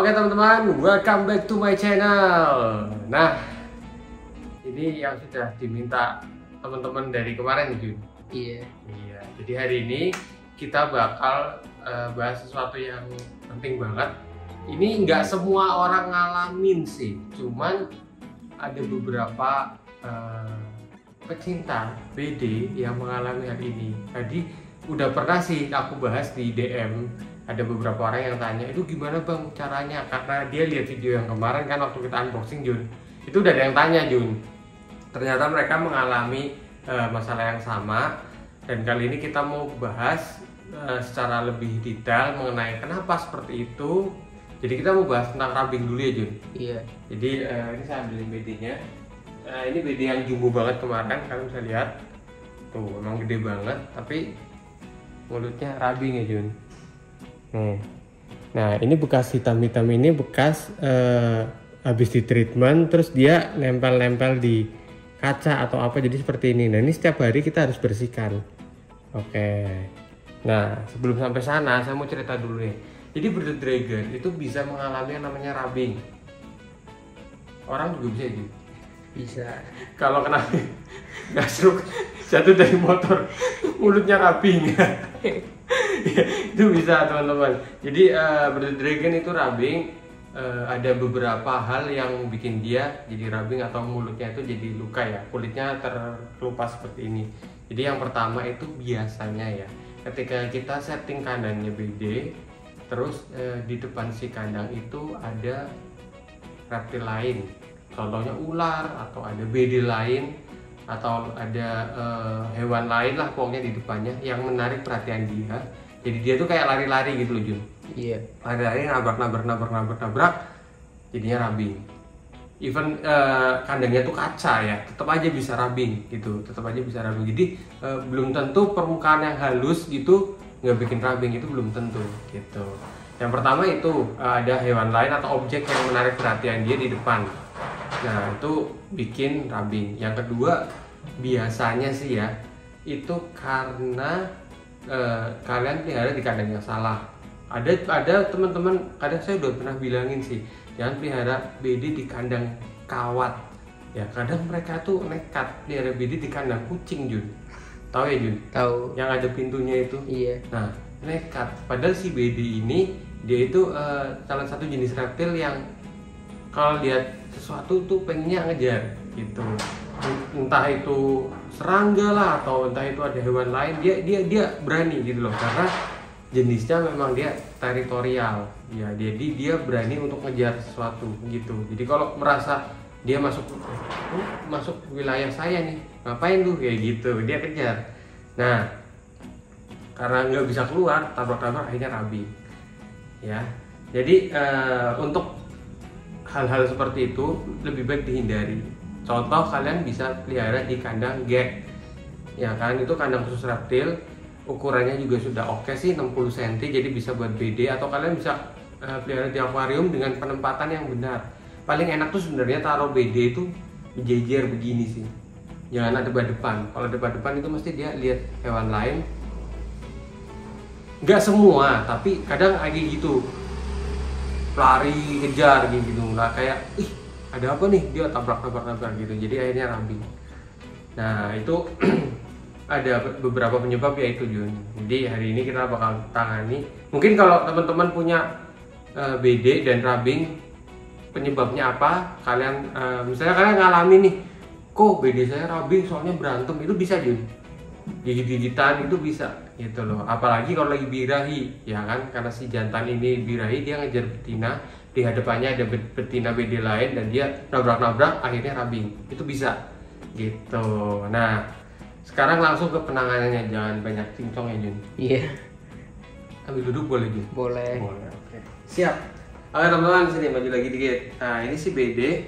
Oke teman-teman, welcome back to my channel. Nah, ini yang sudah diminta teman-teman dari kemarin nih Jun. Iya. Jadi hari ini kita bakal bahas sesuatu yang penting banget. Ini nggak semua orang ngalamin sih, cuman ada beberapa pecinta BD yang mengalami hal ini. Tadi udah pernah sih aku bahas di DM. Ada beberapa orang yang tanya, itu gimana bang caranya? Karena dia lihat video yang kemarin kan waktu kita unboxing Jun, itu udah ada yang tanya Jun. Ternyata mereka mengalami masalah yang sama, dan kali ini kita mau bahas secara lebih detail mengenai kenapa seperti itu. Jadi kita mau bahas tentang rubbing dulu ya Jun. Iya. Jadi ini saya ambilin BD-nya. Ini BD yang jumbo banget kemarin, kalian bisa lihat. Tuh, emang gede banget, tapi mulutnya rubbing ya Jun. Nah ini bekas hitam-hitam ini bekas habis di treatment, terus dia nempel-nempel di kaca atau apa, jadi seperti ini. Nah ini setiap hari kita harus bersihkan. Oke. Nah sebelum sampai sana saya mau cerita dulu nih. Jadi Bearded Dragon itu bisa mengalami yang namanya rubbing. Orang juga bisa gitu. Bisa. Kalau kena gasruk jatuh dari motor, mulutnya rubbing. Itu bisa teman-teman. Jadi Bearded Dragon itu rubbing, ada beberapa hal yang bikin dia jadi rubbing atau mulutnya itu jadi luka ya, kulitnya terkelupas seperti ini. Jadi yang pertama itu biasanya ya, ketika kita setting kandangnya BD, terus di depan si kandang itu ada reptil lain, contohnya ular atau ada BD lain atau ada hewan lain lah pokoknya di depannya yang menarik perhatian dia. Jadi dia tuh kayak lari-lari gitu loh Jun. Iya. Lari-lari nabrak, jadinya rubbing. Even kandangnya tuh kaca ya, tetap aja bisa rubbing gitu, Jadi belum tentu permukaan yang halus gitu nggak bikin rubbing, itu belum tentu gitu. Yang pertama itu ada hewan lain atau objek yang menarik perhatian dia di depan. Nah itu bikin rubbing. Yang kedua biasanya sih ya, itu karena kalian pelihara di kandang yang salah. Ada teman-teman, kadang saya udah pernah bilangin sih, jangan pelihara BD di kandang kawat. Ya kadang mereka tuh nekat pelihara BD di kandang kucing Jun. Tahu ya Jun? Tahu. Yang ada pintunya itu. Iya. Nah nekat. Padahal si BD ini dia itu salah satu jenis reptil yang kalau lihat sesuatu tuh pengennya ngejar gitu. Entah itu serangga lah atau entah itu ada hewan lain, dia berani gitu loh, karena jenisnya memang dia teritorial ya, jadi dia berani untuk ngejar sesuatu gitu. Jadi kalau merasa dia masuk wilayah saya nih, ngapain tuh kayak gitu, dia kejar. Nah karena nggak bisa keluar, tabrak-tabrak akhirnya rubbing ya. Jadi untuk hal-hal seperti itu lebih baik dihindari. Contoh, kalian bisa pelihara di kandang gek ya kan, itu kandang khusus reptil, ukurannya juga sudah oke sih, 60 cm, jadi bisa buat BD. Atau kalian bisa pelihara di akuarium dengan penempatan yang benar. Paling enak tuh sebenarnya taruh BD itu jejer begini sih, jangan ada depan. Kalau ada depan itu mesti dia lihat hewan lain. Nggak semua, tapi kadang kayak gitu, lari kejar gitu lah, kayak ih ada apa nih, dia tabrak gitu, jadi akhirnya rubbing. Nah itu ada beberapa penyebab yaitu Jun. Jadi hari ini kita bakal tangani. Mungkin kalau teman-teman punya BD dan rubbing, penyebabnya apa, kalian misalnya kalian ngalamin nih, kok BD saya rubbing soalnya berantem, itu bisa Jun, gigit-gigitan itu bisa gitu loh. Apalagi kalau lagi birahi ya kan, karena si jantan ini birahi, dia ngejar betina, di hadapannya ada betina BD lain dan dia nabrak-nabrak akhirnya rubbing, itu bisa gitu. Nah sekarang langsung ke penanganannya, jangan banyak cincong ya Jun. Iya. Ambil duduk boleh Jun? Boleh. Oke. Siap. Oke teman-teman, sini maju lagi dikit. Nah ini si BD.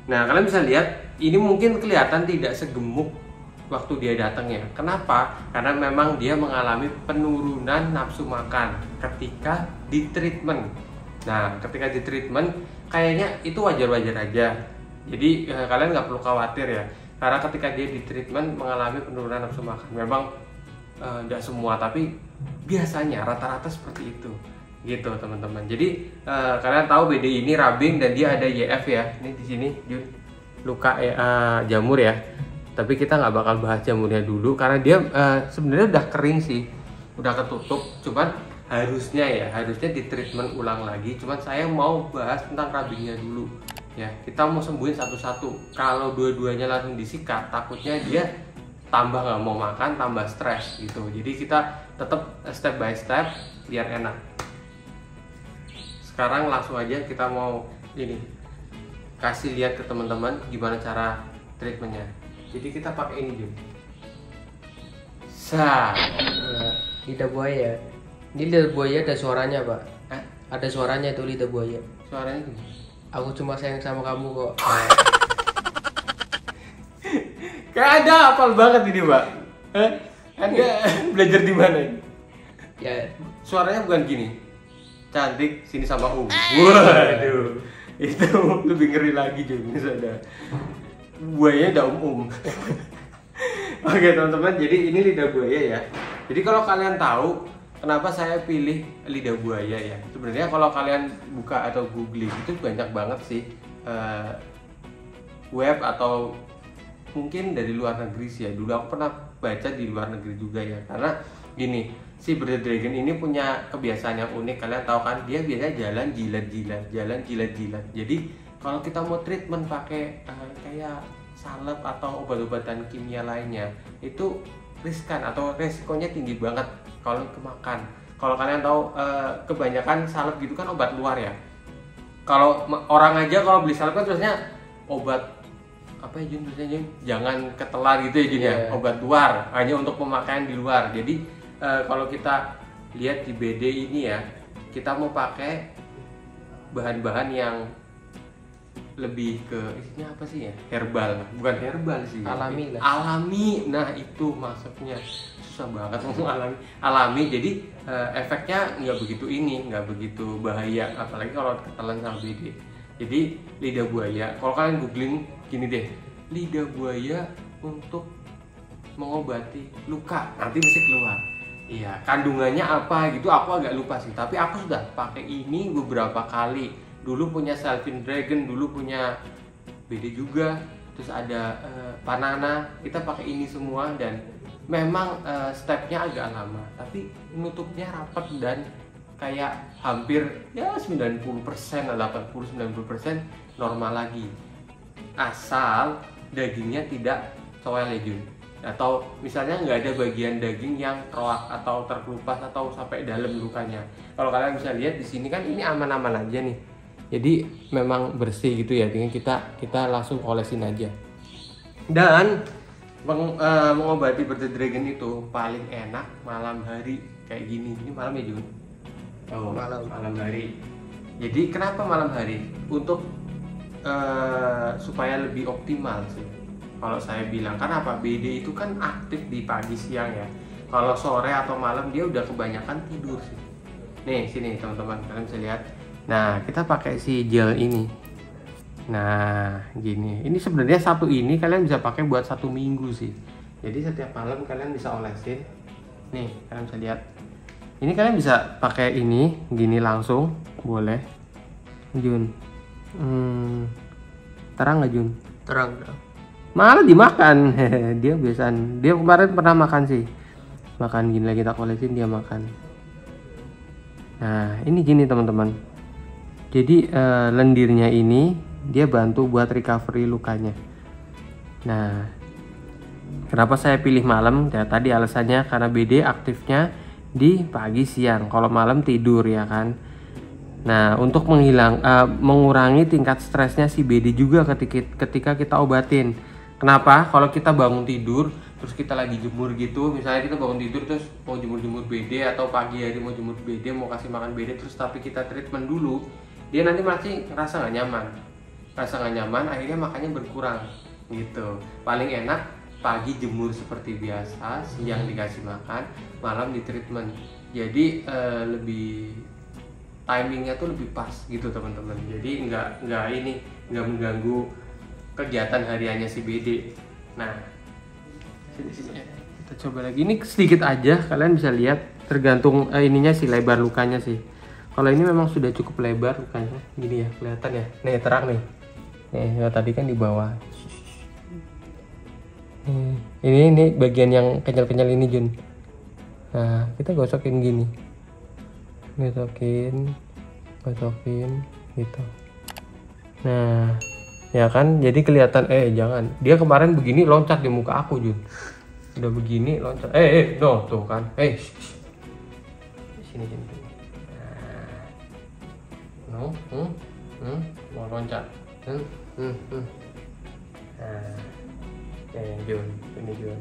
Nah kalian bisa lihat, ini mungkin kelihatan tidak segemuk waktu dia datang ya. Kenapa? Karena memang dia mengalami penurunan nafsu makan ketika di treatment. Nah ketika di treatment kayaknya itu wajar-wajar aja. Jadi kalian nggak perlu khawatir ya, karena ketika dia di treatment mengalami penurunan nafsu makan. Memang nggak semua, tapi biasanya rata-rata seperti itu. gitu teman-teman. Jadi kalian tahu BD ini rubbing dan dia ada YF ya. Ini di sini Jun, luka jamur ya. Tapi kita nggak bakal bahas jamurnya dulu karena dia sebenarnya udah kering sih, udah ketutup. Cuman harusnya di treatment ulang lagi. Cuman saya mau bahas tentang rubbingnya dulu ya. Kita mau sembuhin satu-satu. Kalau dua-duanya langsung disikat, takutnya dia tambah nggak mau makan, tambah stres gitu. Jadi kita tetap step by step biar enak. Sekarang langsung aja kita mau ini kasih lihat ke teman-teman gimana cara treatmentnya. Jadi kita pakai ini Jun. Lidah buaya. Ini lidah buaya ada suaranya Pak. Ada suaranya itu lidah buaya. Suaranya gimana? Aku cuma sayang sama kamu kok. Kayak ada hafal banget ini Pak. Anda belajar di mana ini? Ya, Suaranya bukan gini. Cantik sini sama Waduh. Itu lebih ngeri lagi Jun. Ada buayanya ada Oke teman-teman, jadi ini lidah buaya ya. Jadi kalau kalian tahu kenapa saya pilih lidah buaya ya, sebenarnya kalau kalian buka atau googling itu banyak banget sih web atau mungkin dari luar negeri sih ya. Dulu aku pernah baca di luar negeri juga ya, karena gini, si Bearded Dragon ini punya kebiasaan yang unik. Kalian tahu kan, dia biasanya jalan jilat-jilat. Jadi kalau kita mau treatment pakai kayak salep atau obat-obatan kimia lainnya, itu riskan atau resikonya tinggi banget kalau kemakan. Kalau kalian tahu kebanyakan salep gitu kan obat luar ya. Kalau orang aja kalau beli salep kan terusnya obat apa ya Jun, Jun? Jangan ketelan gitu ya Jun ya. Obat luar, hanya untuk pemakaian di luar. Jadi kalau kita lihat di BD ini ya, kita mau pakai bahan-bahan yang lebih ke isinya apa sih ya, herbal, bukan herbal sih, alami lah. Alami, nah itu maksudnya, susah banget ngomong alami. Jadi efeknya nggak begitu bahaya, apalagi kalau ketelan sama BD. Jadi lidah buaya, kalau kalian googling gini deh, lidah buaya untuk mengobati luka, nanti mesti keluar. Iya, kandungannya apa gitu, aku agak lupa sih, tapi aku sudah pakai ini beberapa kali. Dulu punya Selvin Dragon, dulu punya BD juga, terus ada Panana, kita pakai ini semua dan memang stepnya agak lama, tapi nutupnya rapat dan kayak hampir ya 90%, 80-90% normal lagi, asal dagingnya tidak cowel ya Jun, atau misalnya nggak ada bagian daging yang roak atau terkelupas atau sampai dalam lukanya. Kalau kalian bisa lihat di sini kan ini aman-aman aja nih. Jadi memang bersih gitu ya, dengan kita langsung olesin aja. Dan mengobati Bearded Dragon itu paling enak malam hari kayak gini. Ini malam ya Jun? Oh, malam hari. Jadi kenapa malam hari? Untuk supaya lebih optimal sih. Kalau saya bilang, karena apa? BD itu kan aktif di pagi siang ya. Kalau sore atau malam dia udah kebanyakan tidur sih. Nih sini teman-teman, kalian bisa lihat. Nah, kita pakai si gel ini. Nah, gini. Ini sebenarnya satu ini kalian bisa pakai buat 1 minggu sih. Jadi setiap malam kalian bisa olesin. Nih, kalian bisa lihat. Ini kalian bisa pakai ini, gini langsung, boleh. Jun. Terang nggak Jun? Terang. Malah dimakan. Dia biasaan. Dia kemarin pernah makan sih. Makan gini lagi, kita olesin dia makan. Nah, ini gini teman-teman. Jadi lendirnya ini dia bantu buat recovery lukanya. Nah, kenapa saya pilih malam? Ya tadi alasannya karena BD aktifnya di pagi siang. Kalau malam tidur ya kan. Nah, untuk mengurangi tingkat stresnya si BD juga ketika kita obatin. Kenapa? Kalau kita bangun tidur terus kita lagi jemur gitu, misalnya kita bangun tidur terus mau jemur BD, atau pagi hari mau jemur BD, mau kasih makan BD, terus tapi kita treatment dulu, dia nanti masih ngerasa nggak nyaman, akhirnya makannya berkurang gitu. Paling enak pagi jemur seperti biasa, siang dikasih makan, malam di treatment. Jadi lebih timingnya tuh lebih pas gitu teman-teman. Jadi nggak mengganggu kegiatan hariannya si BD. Nah, sini kita coba lagi. Ini sedikit aja, kalian bisa lihat tergantung ininya sih, lebar lukanya sih. Kalau ini memang sudah cukup lebar bukan gini ya, kelihatan ya. Nih terang nih. Nih ya, tadi kan di bawah. Ini bagian yang kenyal-kenyal ini Jun. Nah kita gosokin gini, gosokin gitu. Nah ya kan, jadi kelihatan. Jangan, dia kemarin begini loncat di muka aku Jun. Udah begini loncat. No tuh kan. Sini. Nah, mau loncat. Nah, Jun, ini Jun.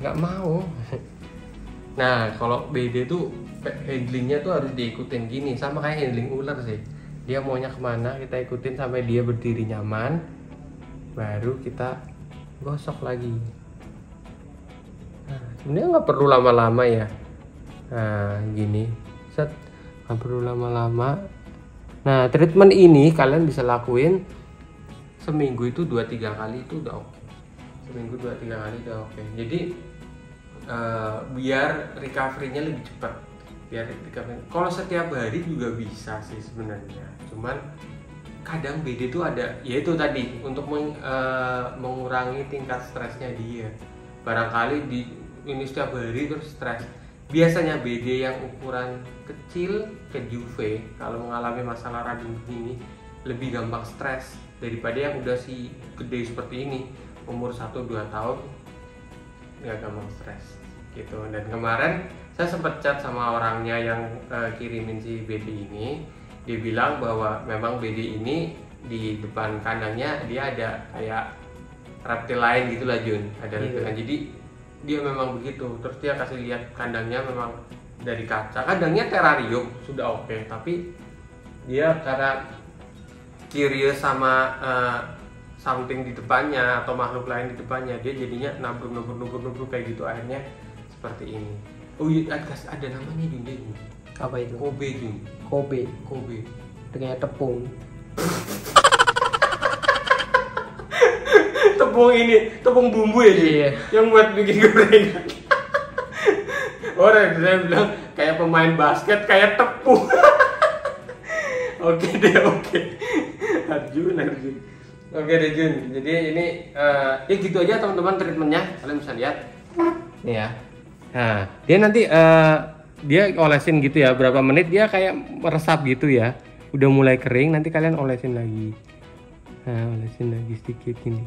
Nggak mau. Nah, kalau BD tuh handlingnya tuh harus diikutin gini, sama kayak handling ular sih. Dia maunya kemana kita ikutin sampai dia berdiri nyaman, baru kita gosok lagi. Nah, sebenarnya nggak perlu lama-lama ya. Nah, gini, set, nggak perlu lama-lama. Nah, treatment ini kalian bisa lakuin seminggu itu 2-3 kali itu udah oke. Seminggu 2-3 kali udah oke. Jadi biar recovery-nya lebih cepat. Kalau setiap hari juga bisa sih sebenarnya. Cuman kadang BD itu ada, yaitu tadi untuk mengurangi tingkat stresnya dia. Barangkali ini setiap hari terus stres. Biasanya BD yang ukuran kecil ke Juve kalau mengalami masalah radang begini lebih gampang stres daripada yang udah si gede seperti ini, umur 1-2 tahun nggak gampang stres gitu. Dan kemarin saya sempat chat sama orangnya yang kirimin si BD ini, dia bilang bahwa memang BD ini di depan kandangnya dia ada kayak reptil lain gitulah Jun, ada reptil lain. Jadi dia memang begitu. Terus dia kasih lihat kandangnya memang dari kaca, kandangnya terarium sudah oke, tapi dia karena curious sama something di depannya atau makhluk lain di depannya, dia jadinya nabur kayak gitu, akhirnya seperti ini. Oh iya, ada namanya Jun. Apa itu? Kobe Jun. Kobe. Dengan tepung. tepung bumbu ya. Iya. Yang buat bikin gorengan. Orang saya bilang kayak pemain basket kayak tepung. Oke deh, oke. Arjun. Oke deh Jun. Jadi ini ya gitu aja teman-teman treatmentnya. Kalian bisa lihat. Nih ya. Nah, dia nanti dia olesin gitu ya, berapa menit dia kayak meresap gitu ya. Udah mulai kering, nanti kalian olesin lagi. Nah, olesin lagi sedikit gini.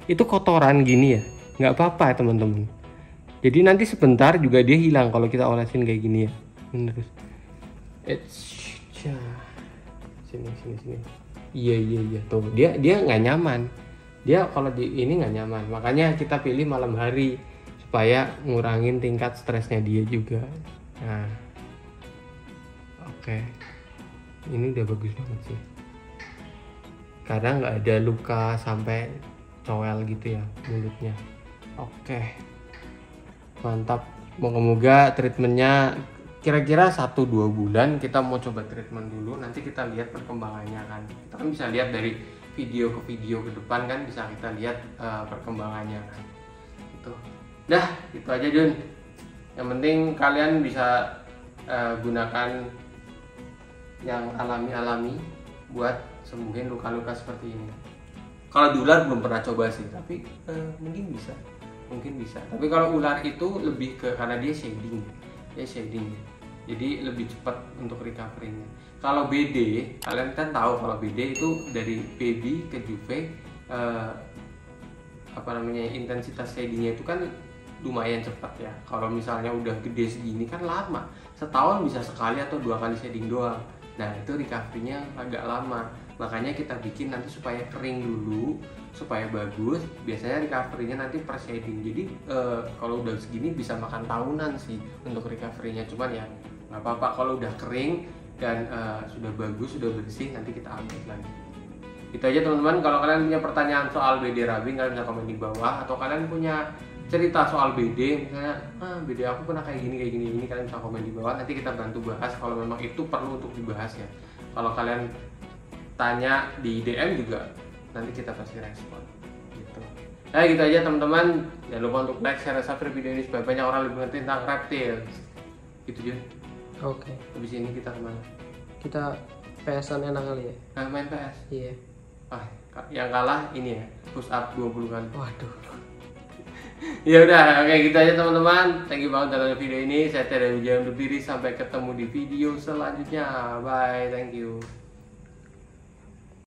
Itu kotoran gini ya, nggak apa-apa ya teman-teman. Jadi nanti sebentar juga dia hilang kalau kita olesin kayak gini ya. Terus, sini. Iya. Tuh dia nggak nyaman. Dia kalau di ini nggak nyaman. Makanya kita pilih malam hari supaya ngurangin tingkat stresnya dia juga. Nah, oke. Ini udah bagus banget sih. Karena nggak ada luka sampai cowel gitu ya mulutnya. Oke, mantap. Moga-moga treatmentnya kira-kira 1-2 bulan kita mau coba treatment dulu. Nanti kita lihat perkembangannya kan. Kita kan bisa lihat dari video ke video ke depan kan, bisa kita lihat perkembangannya kan. Itu. Dah, itu aja Jun. Yang penting kalian bisa gunakan yang alami-alami buat sembuhin luka-luka seperti ini. Kalau di ular belum pernah coba sih, tapi mungkin bisa. Tapi kalau ular itu lebih ke karena dia shading, jadi lebih cepat untuk recovery-nya. Kalau BD, kalian kan tahu kalau BD itu dari baby ke Juve, intensitas shadingnya itu kan lumayan cepat ya. Kalau misalnya udah gede segini kan lama, setahun bisa sekali atau 2 kali shading doang. Nah itu recovery-nya agak lama, makanya kita bikin nanti supaya kering dulu, supaya bagus. Biasanya recovery-nya nanti per shading. Jadi kalau udah segini bisa makan tahunan sih untuk recovery-nya. Cuman ya nggak apa-apa kalau udah kering dan sudah bagus, sudah bersih, nanti kita update lagi. Itu aja teman-teman. Kalau kalian punya pertanyaan soal BD rubbing, kalian bisa komen di bawah. Atau kalian punya cerita soal BD, misalnya BD aku kena kayak gini, kalian bisa komen di bawah, nanti kita bantu bahas kalau memang itu perlu untuk dibahas ya. Kalau kalian tanya di DM juga nanti kita pasti respon gitu. Nah gitu aja teman-teman, jangan lupa untuk like, share, dan subscribe video ini supaya banyak orang lebih mengerti tentang reptil gitu Jun. Oke. Habis ini kita kemana? Kita PS-an enak kali ya. Nah, main PS. Iya. Ah, yang kalah ini ya, push up 20 kali. Waduh. Ya udah, oke gitu aja teman-teman. Thank you banget udah nonton video ini. Saya Tere Wijaya undur diri. Sampai ketemu di video selanjutnya. Bye, thank you.